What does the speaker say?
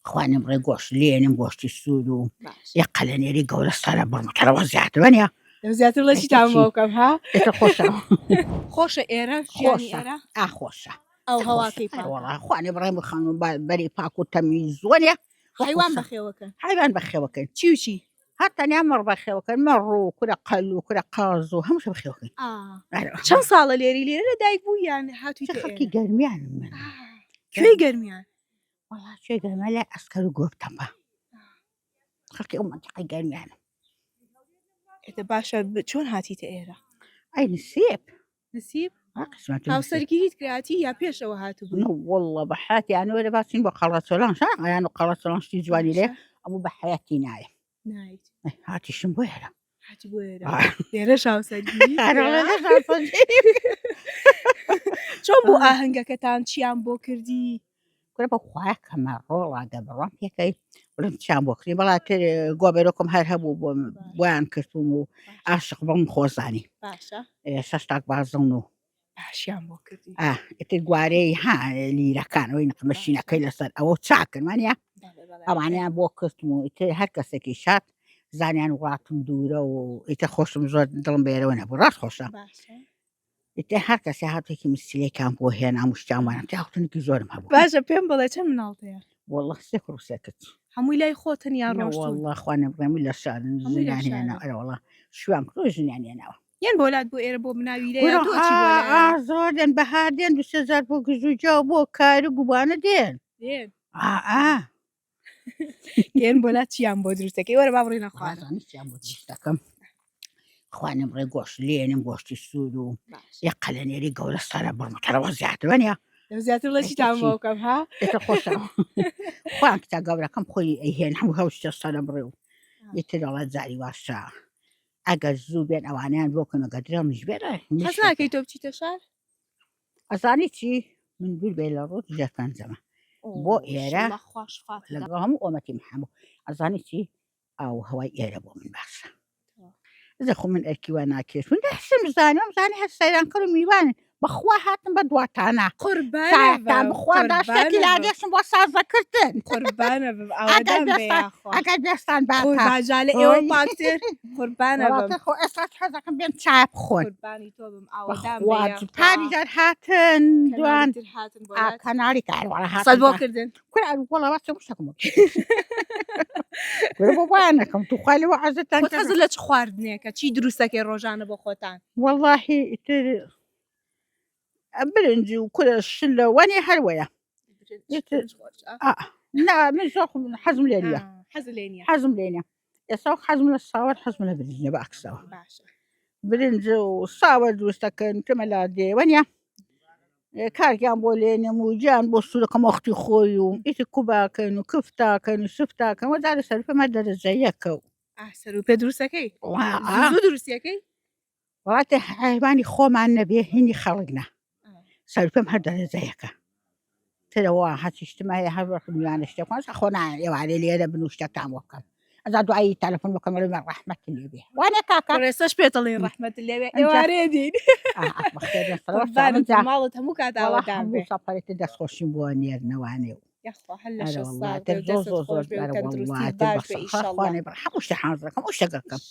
خوانم ڕێ گۆشت لێنم گۆشتی سوور و باش یەقە لە نێری گەورە سەرە بڕمتەرەوە زیاترەنە لەو زیاتر لە چی تام بۆکەم ها ئێتە خۆشە خۆشە ئێرە ژیانی ئێرە خۆشە ئەو هەواکەی پاکە وەڵا خوانێ بڕێ بخەن و بەری پاک و تەمیزوەنێ حیوان بەخێوەکەن حیوان بەخێوەکەن چی و چی هەتەنیا مەڕ بەخێوەکەن مەڕ و کورە قەل و کورە قاز و هەمووشە بەخێوەکەن چەند ساڵە لێری لێرە لەدایک بوو یان هاتووی خەڵکی گەرمیانم من کوێی گەرمیان وەڵا کوێ گەرمە لای ئەسکەر و گۆبتەمە خەڵکی ئەو مەنتیقەی گەرمیانم ئێتە باشە چۆن هاتیتە ئێرە ئەی نسیب نسیب قسمەتی هاوسەرگی هیچ کراتی یا پێشەوە هاتوو بوو والله بەحیاتیانەوە لە باسین بۆ قەڵەچۆلان شایان و قەڵەچۆڵانشتی جوانی لێ ئەموو بە حیاتی نایە نایت هاتیشم بۆ هێرە هاتی بۆ ئێرە لێرەش هاوسەرگی چۆن بوو ئاهەنگەکەتان چیان بۆ کردی کورە بە خوایە کەمە ڕۆڵاگە بڕۆم پێکەی بڵم چیان بۆ کردی بەڵا گۆبەرۆکم هەر هەبوو بۆیان کردوم و عاشق بەم خۆزانی باشە شەشتاک بازڵن و باشیان بۆ کردی ئێتر گوارەی لیرەکانەوەی نقمەشینەکەی لەسەر ئەوە چاکردمانە ئەوانیان بۆ کردم و ئیتر هەر کەسێکی شات زانیان وڵاتم دوورە و ئیتر خۆشم زۆر دڵم بێرەوە نەبوو ڕاست خۆشە ئیتر هەر کەسی هاتوێکی مسیلێکیان بۆ هێنا مشتیانوانم تاوتنێکی زۆرم هەبوو باشە پێم بڵێ چەند مناڵتەیە والله سێ کوڕسێکت هەمووی لای خۆتن یان ڕۆژتون والله خوانێ بڕێمی لە شارن ژنیان هێنا ئەرەوەڵا شویان کرۆ ژنیان هێناوە یان بۆلات بۆ ئێرە بۆ مناوی لێ زۆر دێن بەهار دێن 2000 بۆ گژوجا و بۆ کار و گوبانە دێن گەن بۆلات چیان بۆ دروستەکەی وەرە با بڕێنە خوازانی چیان بۆ دروستەکەم خوانم ڕێ گۆشت لێنم گۆشتی سوور و یەقە لە نێری گەورە سەرە بڕمتەرەوە زیاترەنە لەو زیاتر لە چی تام بۆکەم ها ئێتە خۆشە خوان کتا گەورەکەم خۆی ئەیهێن هەموو هەوشتە سەرە بڕێ و ئیتر دەڵێ جاری واشە ئەگەر زوو بێن ئەوانیان بۆکەمەگە درێمش بێرە حەز ناکەی تۆ بچیتە شار ئەزانی چی من دوور بێ لە ڕۆ ژەکان زەمە بۆ ئێرە لەگەڵ هەموو ئۆمەتی محەموو ئەزانی چی ئاو هەوای ئێرە بۆ من باشە زەخۆ من ئەرکیوە ناکێش من دەحسم زانم زانی هەر سەیران کرد و میوانن بەخوا هاتم بە دواتانە قوربانە بخوا داشتێکی لاگەشم بۆ سازەکردن قوربانە ئەگەر دەستان باژالە ئێوە پاکتر قوربانە خۆ ئێستا حەزەکەم بێن چای بخۆن قوربانی تۆ بم ئاوادان پاری جار هاتن دوان کەناری کاروەڵە هاتن بۆ کردن وەڵا وەچە شەکم بۆ بۆیانەکەم تو خوالەوە عەزتان حەز لە چ خواردنێکە چی دروستەکەی ڕۆژانە بۆ خۆتان وەڵاهی ئیتر برنج و کورە شلە وەنێ هەروەیە من زۆر حەزم لێ نییە حەزم لێ نیە ئێستا حەزم لە ساوەر حەزم لە برنجە بەعکسەوە برنج و ساوەر دروستەکەن کەمە لا دێوەنە کارگیان بۆ لێنم و گیان بۆ سوورەکەم وەختی خۆی و ئیتر کوباکەن و کفتاکەن و سفتاکەن وەدارە سەرفەمە دەرەجەیەکە و سەر و پێ دروستەکەی دروستیەکەی وڵاتە حیوانی خۆمان نەبێ هینی خەڵکنا سەرپەم هەر دەرەجەیەکە ترەوە هەچیشتمای هەر میوانە شتێکوان خۆنا ئێوارێ لێرە بن و شتێکتان بۆ بکەم ئەزا دوایی تەلەفۆن بکەم لەمە ڕەحمەت لێبێ وانێ کاکە ڕێستەش پێتەڵێ ڕەحمەت لێوێ ئێوارێ دین ماڵت هەموو کاتاوەدان بێ سەپەرێتە دەستخۆشیم بۆ نێرنەوانێ و هەموو شتە حازرەکەم ئەو شتەگەکەم